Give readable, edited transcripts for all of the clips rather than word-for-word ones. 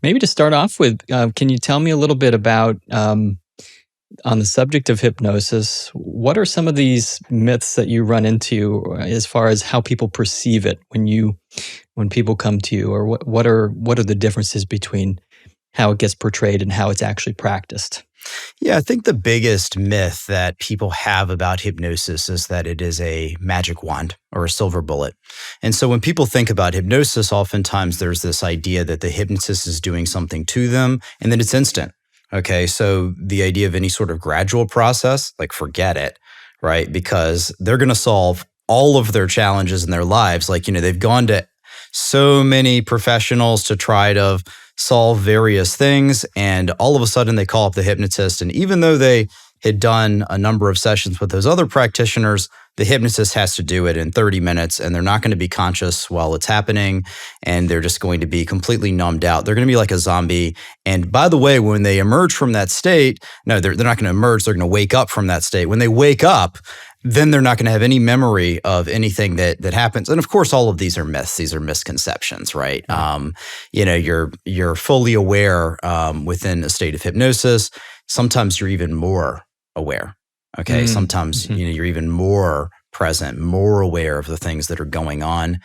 Maybe to start off with, can you tell me a little bit about, on the subject of hypnosis, what are some of these myths that you run into as far as how people perceive it when people come to you, or what are the differences between how it gets portrayed and how it's actually practiced? Yeah, I think the biggest myth that people have about hypnosis is that it is a magic wand or a silver bullet. And so when people think about hypnosis, oftentimes there's this idea that the hypnotist is doing something to them and then it's instant. Okay, so the idea of any sort of gradual process, like forget it, right? Because they're going to solve all of their challenges in their lives. Like, they've gone to so many professionals to try to solve various things. And all of a sudden they call up the hypnotist. And even though they had done a number of sessions with those other practitioners, the hypnotist has to do it in 30 minutes and they're not going to be conscious while it's happening. And they're just going to be completely numbed out. They're going to be like a zombie. And by the way, when they emerge from that state, no, they're not going to emerge. They're going to wake up from that state. When they wake up, then they're not going to have any memory of anything that happens. And of course, all of these are myths. These are misconceptions, right? You're fully aware within a state of hypnosis. Sometimes you're even more aware. Okay. Sometimes, you're even more present, more aware of the things that are going on.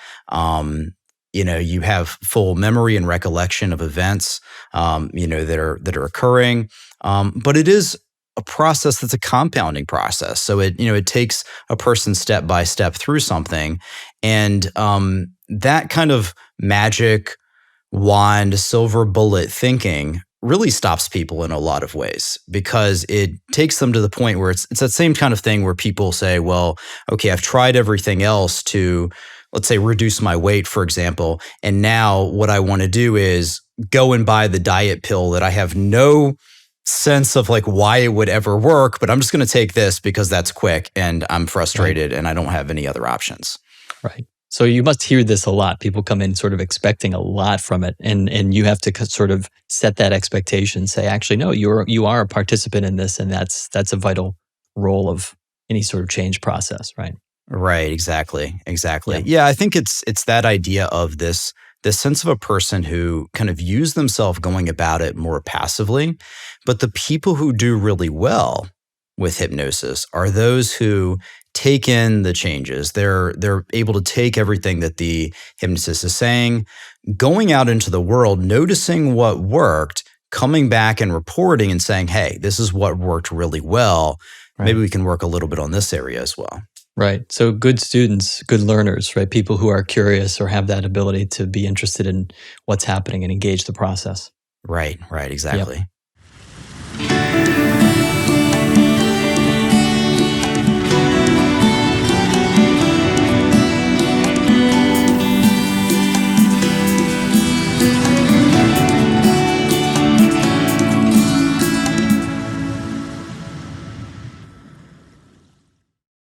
You have full memory and recollection of events, that are occurring. But it is a process that's a compounding process. So it takes a person step by step through something. And that kind of magic wand, silver bullet thinking really stops people in a lot of ways because it takes them to the point where it's that same kind of thing where people say, well, okay, I've tried everything else to, let's say, reduce my weight, for example. And now what I want to do is go and buy the diet pill that I have no sense of like why it would ever work, but I'm just going to take this because that's quick and I'm frustrated and I don't have any other options. Right. So you must hear this a lot. People come in sort of expecting a lot from it, and you have to sort of set that expectation. Say, actually, no, you are a participant in this, and that's a vital role of any sort of change process, right? Right. Exactly. Yeah, I think it's that idea of this sense of a person who kind of use themselves going about it more passively, but the people who do really well with hypnosis are those who take in the changes. They're able to take everything that the hypnotist is saying, going out into the world, noticing what worked, coming back and reporting and saying, hey, this is what worked really well. Right. Maybe we can work a little bit on this area as well. Right. So good students, good learners, right? People who are curious or have that ability to be interested in what's happening and engage the process. Right. Exactly. Yep.